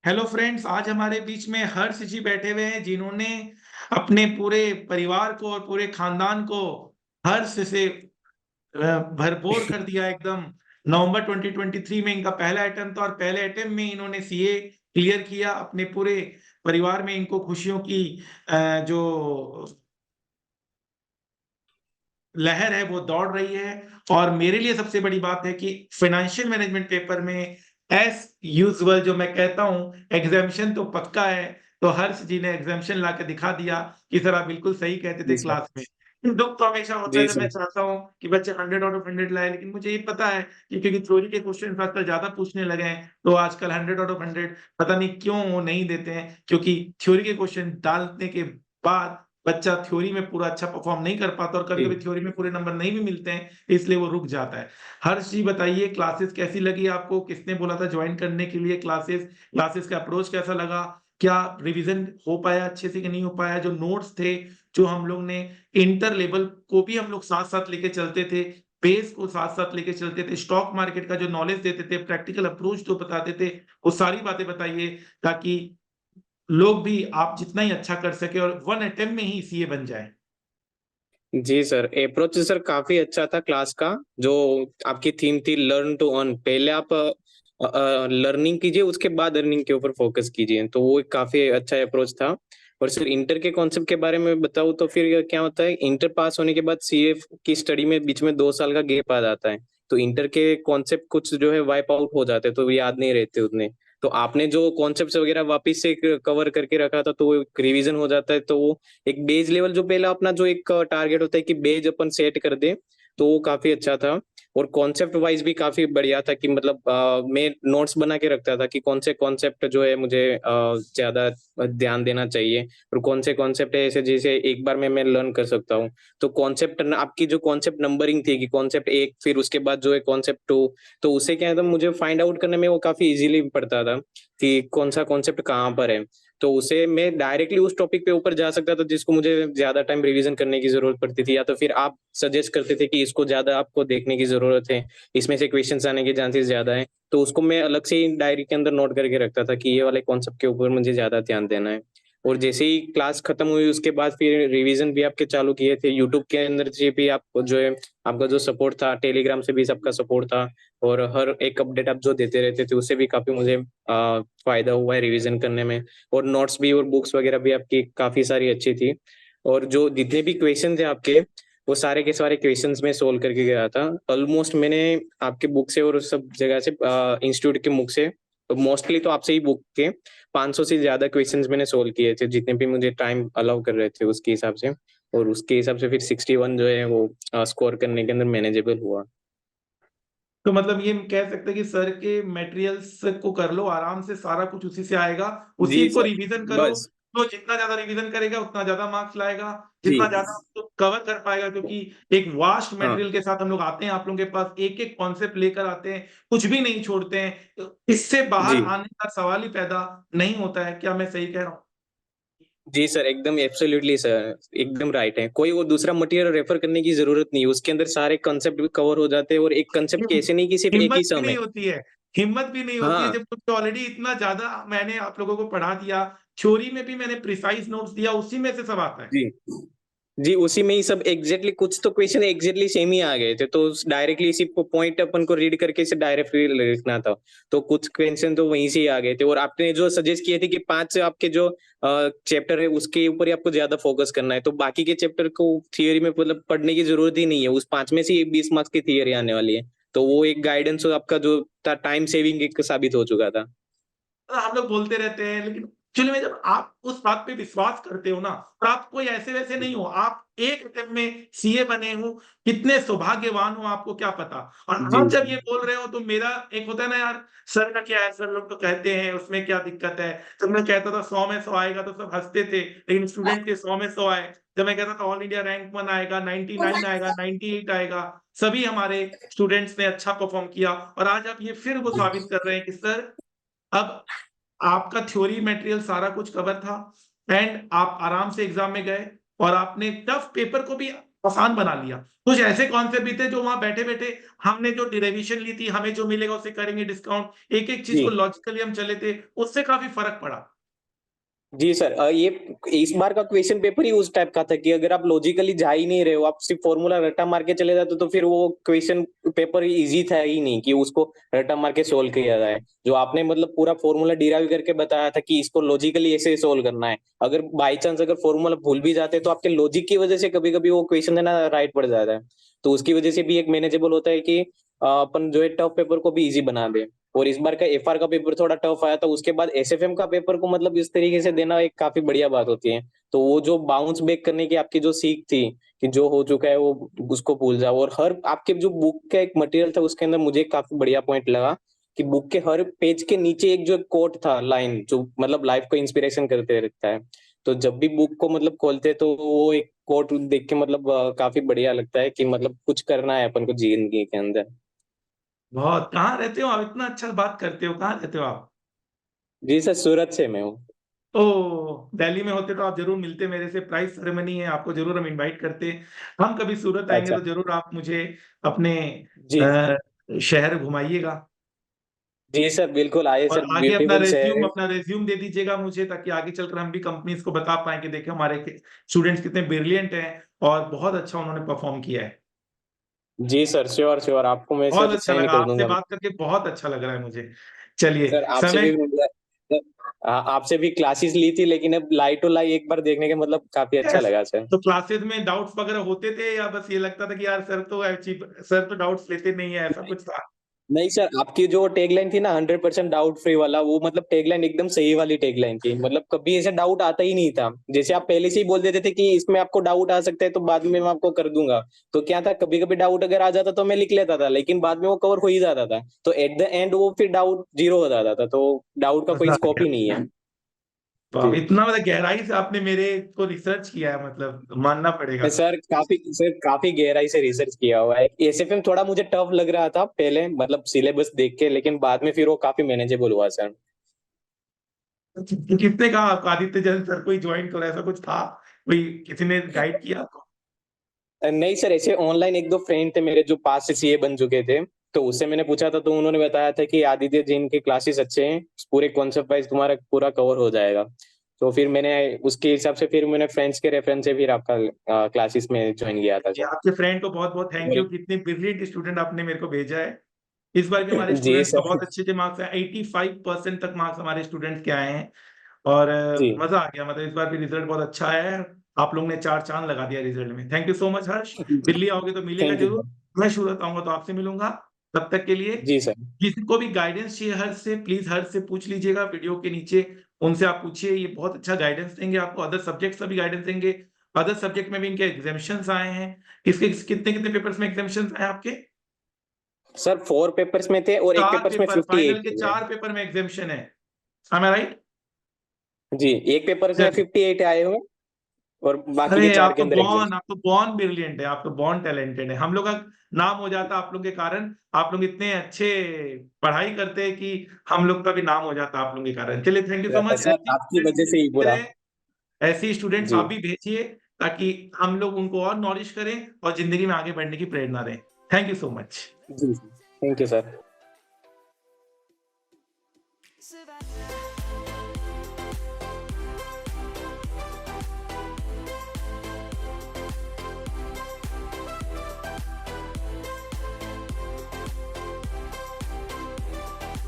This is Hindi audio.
हेलो फ्रेंड्स, आज हमारे बीच में हर्ष जी बैठे हुए हैं जिन्होंने अपने पूरे परिवार को और पूरे खानदान को हर्ष से भरपूर कर दिया एकदम। नवंबर 2023 में इनका पहला अटेम्प्ट था और पहले अटेम्प्ट में इन्होंने सीए क्लियर किया। अपने पूरे परिवार में इनको खुशियों की जो लहर है वो दौड़ रही है। और मेरे लिए सबसे बड़ी बात है कि फाइनेंशियल मैनेजमेंट पेपर में एस यूजुअल जो मैं कहता हूं एग्जामिशन तो पक्का है। तो हर्ष जी ने एग्जामिशन ला के दिखा दिया कि सर आप बिल्कुल सही कहते थे जी सर। क्लास में। दुख तो हमेशा होता है जी जब मैं सर। चाहता हूँ कि बच्चे 100 आउट ऑफ 100 लाए, लेकिन मुझे ये पता है कि क्योंकि थ्योरी के क्वेश्चन आजकल ज्यादा पूछने लगे हैं तो आजकल 100 आउट ऑफ 100 पता नहीं क्यों वो नहीं देते हैं, क्योंकि थ्योरी के क्वेश्चन डालने के बाद बच्चा थ्योरी में पूरा अच्छा परफॉर्म नहीं कर पाता और कभी कभी जी थ्योरी में पूरे नंबर नहीं भी मिलते हैं, इसलिए वो रुक जाता है। हर्ष जी बताइए, क्लासेस कैसी लगी आपको? किसने बोला था ज्वाइन करने के लिए क्लासेस? क्लासेस का अप्रोच कैसा लगा? क्या रिवीजन हो पाया अच्छे से कि नहीं हो पाया? जो नोट्स थे, जो हम लोग ने इंटर लेवल को भी हम लोग साथ साथ लेके चलते थे, बेस को साथ साथ लेके चलते थे, स्टॉक मार्केट का जो नॉलेज देते थे, प्रैक्टिकल अप्रोच जो बताते थे, वो सारी बातें बताइए ताकि लोग भी आप जितना ही अच्छा कर सके और वन अटेम्प्ट में ही सीए बन जाए। जी सर, अप्रोच सर काफी अच्छा था क्लास का। जो आपकी थीम थी लर्न टू अर्न, पहले आप लर्निंग कीजिए, उसके बाद अर्निंग के ऊपर फोकस कीजिए, तो वो एक काफी अच्छा अप्रोच था। और सर इंटर के कॉन्सेप्ट के बारे में बताऊँ तो फिर क्या होता है, इंटर पास होने के बाद सीए की स्टडी में बीच में 2 साल का गैप आ जाता है। तो इंटर के कॉन्सेप्ट कुछ जो है वाइप आउट हो जाते हैं, तो याद नहीं रहते उतने। तो आपने जो कॉन्सेप्ट्स वगैरह वापस से कवर करके रखा था, तो वो रिवीजन हो जाता है। तो वो एक बेज लेवल जो पहला अपना जो एक टारगेट होता है कि बेज अपन सेट कर दे, तो वो काफी अच्छा था। और कॉन्सेप्ट वाइज भी काफी बढ़िया था कि मतलब मैं नोट्स बना के रखता था कि कौन से कॉन्सेप्ट जो है मुझे ज्यादा ध्यान देना चाहिए, और कौन से कॉन्सेप्ट है ऐसे जैसे एक बार में मैं लर्न कर सकता हूँ। तो कॉन्सेप्ट आपकी जो कॉन्सेप्ट नंबरिंग थी कि कॉन्सेप्ट एक, फिर उसके बाद जो है कॉन्सेप्ट टू, तो उससे क्या है तो मुझे फाइंड आउट करने में वो काफी इजीली पड़ता था कि कौन सा कॉन्सेप्ट कहाँ पर है। तो उसे मैं डायरेक्टली उस टॉपिक पे ऊपर जा सकता था जिसको मुझे ज्यादा टाइम रिवीजन करने की जरूरत पड़ती थी, या तो फिर आप सजेस्ट करते थे कि इसको ज्यादा आपको देखने की जरूरत है, इसमें से क्वेश्चंस आने के चांसेस ज्यादा है। तो उसको मैं अलग से ही डायरी के अंदर नोट करके रखता था कि ये वाले कॉन्सेप्ट के ऊपर मुझे ज्यादा ध्यान देना है। और जैसे ही क्लास खत्म हुई उसके बाद फिर रिवीजन भी आपके चालू किए थे यूट्यूब के अंदर से भी। आप जो है आपका जो सपोर्ट था, टेलीग्राम से भी सबका सपोर्ट था, और हर एक अपडेट आप जो देते रहते थे उससे भी काफी मुझे फायदा हुआ है रिवीजन करने में। और नोट्स भी और बुक्स वगैरह भी आपकी काफी सारी अच्छी थी। और जो जितने भी क्वेश्चन थे आपके, वो सारे के सारे क्वेश्चंस में सोल्व करके गया था ऑलमोस्ट। मैंने आपके बुक से और सब जगह से इंस्टीट्यूट के बुक से, मोस्टली तो आपसे ही बुक के 500 से ज्यादा क्वेश्चंस मैंने सोल्व किए थे, जितने भी मुझे टाइम अलाउ कर रहे थे उसके हिसाब से। और उसके हिसाब से फिर 61 जो है वो स्कोर करने के अंदर मैनेजेबल हुआ। तो मतलब ये कह सकते हैं कि सर के मटेरियल्स को कर लो आराम से, सारा कुछ उसी से आएगा, जी उसी को सर। रिवीजन करो। बस। तो जितना ज्यादा रिवीजन करेगा उतना ज्यादा मार्क्स लाएगा, जी। जितना ज्यादा उसको कवर कर पाएगा, क्योंकि एक वास्ट हाँ। मटेरियल के साथ हम लोग आते हैं, आप लोगों के पास एक एक कॉन्सेप्ट लेकर आते हैं, कुछ भी नहीं छोड़ते हैं। तो इससे बाहर जी। आने का सवाल ही पैदा नहीं होता है। क्या मैं सही कह रहा हूँ? जी सर, एकदम एब्सोल्युटली सर, एकदम राइट है। कोई वो दूसरा मटेरियल रेफर करने की जरूरत नहीं है, उसके अंदर सारे कंसेप्ट भी कवर हो जाते हैं। और एक कंसेप्ट के ऐसे नहीं कि सिर्फ एक हिम्मत ही भी सम नहीं है। होती है। हिम्मत भी नहीं होती है हाँ। जब कुछ ऑलरेडी इतना ज्यादा मैंने आप लोगों को पढ़ा दिया। थ्योरी में भी मैंने प्रिसाइज नोट्स दिया, उसी में से सब आता है। जी। जी, उसी में ही सब एग्जैक्टली, कुछ तो क्वेश्चन एग्जैक्टली सेम ही आ गए थे, तो डायरेक्टली इसी पॉइंट अपन को रीड करके इसे डायरेक्टली लिखना था। तो कुछ क्वेश्चन तो वहीं से ही आ गए थे। और आपने जो सजेस्ट किए थे कि 5 आपके जो चैप्टर है उसके ऊपर ही आपको ज्यादा फोकस करना है, तो बाकी के चैप्टर को थियरी में मतलब पढ़ने की जरूरत ही नहीं है। उस 5 में से ही 20 मार्क्स की थियरी आने वाली है। तो वो एक गाइडेंस आपका जो था, टाइम सेविंग एक साबित हो चुका था। तो हम लोग बोलते रहते हैं, लेकिन एक्चुअली में जब आप उस बात पे विश्वास करते हो ना, और आप कोई ऐसे वैसे नहीं हो, आप एक अटेम्प्ट में सीए बने हो, कितने सौभाग्यवान हो आपको क्या पता। और जी। आप जब ये बोल रहे हो तो मेरा एक होता है ना यार, सर का क्या है, सर लोग तो कहते हैं उसमें क्या दिक्कत है। जब मैं कहता था 100 में 100 आएगा तो सब हंसते थे, लेकिन स्टूडेंट के 100 में 100 आए। जब मैं कहता था ऑल इंडिया रैंक 1 आएगा, 99 आएगा, 98 आएगा, सभी हमारे स्टूडेंट्स ने अच्छा परफॉर्म किया। और आज आप ये फिर वो साबित कर रहे हैं कि सर, अब आपका थ्योरी मटेरियल सारा कुछ कवर था, एंड आप आराम से एग्जाम में गए और आपने टफ पेपर को भी आसान बना लिया। कुछ ऐसे कॉन्सेप्ट भी थे जो वहां बैठे बैठे हमने जो डेरिवेशन ली थी, हमें जो मिलेगा उससे करेंगे डिस्काउंट, एक एक चीज जी को लॉजिकली हम चले थे, उससे काफी फर्क पड़ा। जी सर, ये इस बार का क्वेश्चन पेपर ही उस टाइप का था कि अगर आप लॉजिकली जा ही नहीं रहे हो, आप सिर्फ फॉर्मूला रट्टा मार के चले जाते हो, तो फिर वो क्वेश्चन पेपर इजी था ही नहीं कि उसको रट्टा मार के सोल्व किया जाए। जो आपने मतलब पूरा फॉर्मूला डिराइव करके बताया था कि इसको लॉजिकली ऐसे सोल्व करना है, अगर बाई चांस अगर फॉर्मूला भूल भी जाते तो आपके लॉजिक की वजह से कभी कभी वो क्वेश्चन है ना राइट पड़ जाता है। तो उसकी वजह से भी एक मैनेजेबल होता है कि अपन जो है टफ पेपर को भी इजी बना दे। और इस बार का एफआर का पेपर थोड़ा टफ आया था, उसके बाद एसएफएम का पेपर को मतलब इस तरीके से देना एक काफी बढ़िया बात होती है। तो वो जो बाउंस बैक करने की आपकी जो सीख थी कि जो हो चुका है वो उसको भूल जाओ, और हर आपके जो बुक का एक मटेरियल था उसके अंदर मुझे काफी बढ़िया पॉइंट लगा कि बुक के हर पेज के नीचे एक जो कोट था, लाइन जो मतलब लाइफ को इंस्पिरेशन करते रहता है। तो जब भी बुक को मतलब खोलते तो वो एक कोट देख के मतलब काफी बढ़िया लगता है कि मतलब कुछ करना है अपन को जिंदगी के अंदर। बहुत। कहाँ रहते हो आप? इतना अच्छा बात करते हो, कहाँ रहते हो आप? जी सर, सूरत से मैं हूँ। ओ, दिल्ली में होते तो आप जरूर मिलते मेरे से, प्राइस सेरेमनी है, आपको जरूर हम इनवाइट करते। हम कभी सूरत आएंगे अच्छा। तो जरूर आप मुझे अपने जी शहर घुमाइएगा। जी सर, बिल्कुल आइए और सर, आगे ब्यूटीफुल शहर है। अपना रेज्यूम दे दीजिएगा मुझे, ताकि आगे चलकर हम भी कंपनीज को बता पाए कि देखे हमारे स्टूडेंट्स कितने ब्रिलियंट हैं और बहुत अच्छा उन्होंने परफॉर्म किया है। जी सर, श्योर श्योर, आपको मैं बहुत सर अच्छा सेंड लगा कर आपसे दूंगा। बात करके, बहुत अच्छा लग रहा है मुझे। चलिए, सर आपसे समय। भी आपसे भी क्लासेस ली थी, लेकिन अब लाई टू लाई एक बार देखने के मतलब काफी अच्छा लगा सर। तो क्लासेस में डाउट्स वगैरह होते थे, या बस ये लगता था कि यार सर तो डाउट्स लेते नहीं है, ऐसा कुछ था? नहीं सर, आपकी जो टैगलाइन थी ना 100% डाउट फ्री वाला, वो मतलब टैगलाइन एकदम सही वाली टैगलाइन थी, मतलब कभी ऐसा डाउट आता ही नहीं था। जैसे आप पहले से ही बोल देते थे कि इसमें आपको डाउट आ सकता है तो बाद में मैं आपको कर दूंगा। तो क्या था, कभी कभी डाउट अगर आ जाता तो मैं लिख लेता था, लेकिन बाद में वो कवर हो ही जाता था, तो एट द एंड वो फिर डाउट जीरो हो जाता था, तो डाउट का कोई मजा आ स्कोप गया। ही नहीं है। तो जी अब इतना मतलब गहराई से आपने मेरे को रिसर्च किया है, मतलब मानना पड़ेगा। सर काफी गहराई से रिसर्च किया हुआ है। एसएफएम थोड़ा मुझे टफ लग रहा था पहले, मतलब सिलेबस देख के, लेकिन बाद में फिर वो काफी मैनेजेबल हुआ सर। तो किसने कहा आपको आदित्य जैन सर को ही ज्वाइन करो, ऐसा कुछ था? कोई किसी ने गाइड किया आपको? नहीं सर, ऐसे ऑनलाइन एक दो फ्रेंड थे मेरे जो पास से सीए बन चुके थे, तो उससे मैंने पूछा था, तो उन्होंने बताया था कि आदित्य जैन के क्लासेस अच्छे हैं, पूरे कॉन्सेप्ट वाइज तुम्हारा पूरा कवर हो जाएगा। तो फिर मैंने उसके हिसाब से फिर मैंने फ्रेंड्स के रेफरेंस से फिर आपका क्लासेस में ज्वाइन किया था जी, सर। आपके फ्रेंड को बहुत बहुत थैंक और यू, कितने ब्रिलियंट स्टूडेंट आपने मेरे को भेजा है। इस बार भी हमारे जी स्टूडेंट्स का सर। बहुत अच्छे अच्छे मार्क्स हैं, 85% तक मार्क्स हमारे स्टूडेंट्स के आए हैं। और जी मजा आ गया, मतलब इस बार भी रिजल्ट बहुत अच्छा आया है। आप लोगों ने चार चांद लगा दिया रिजल्ट में। थैंक यू सो मच हर्ष। दिल्ली आओगे तो मिलेगा थैंक यू जरूर। सर। मैं सूरत आऊंगा तो आपसे मिलूंगा। तब तक के लिए जी सर। किसी को भी गाइडेंस चाहिए हर्ष से, प्लीज हर्ष से पूछ लीजिएगा, वीडियो के नीचे उनसे आप पूछिए, ये बहुत अच्छा गाइडेंस देंगे आपको। अदर सब्जेक्ट्स का भी गाइडेंस देंगे। अदर सब्जेक्ट में भी इनके एग्जामिशंस आए हैं। किसके कितने कितने पेपर्स में एग्जामिशंस आए आपके? सर 4 पेपर्स में थे और एक चार पेपर्स में पेपर, फाइनल 58 के थे। 4 पेपर में एग्जामिशन है। am I right? जी, एक पेपर में 58 आए हुए और बाकी के अरे, 4 के अंदर एग्जाम। आप तो बॉर्न ब्रिलियंट है, आप तो बॉर्न टैलेंटेड है। हम लोग का नाम हो जाता आप लोग के कारण। आप लोग इतने अच्छे पढ़ाई करते हैं कि हम लोग का भी नाम हो जाता आप लोग के कारण। चलिए, thank you so much. Sir आपकी वजह से ही पूरा। ऐसी स्टूडेंट्स जी आप भी भेजिए, ताकि हम लोग उनको और नॉलेज करें और जिंदगी में आगे बढ़ने की प्रेरणा दें। Thank you so much. जी, थैंक यू सर।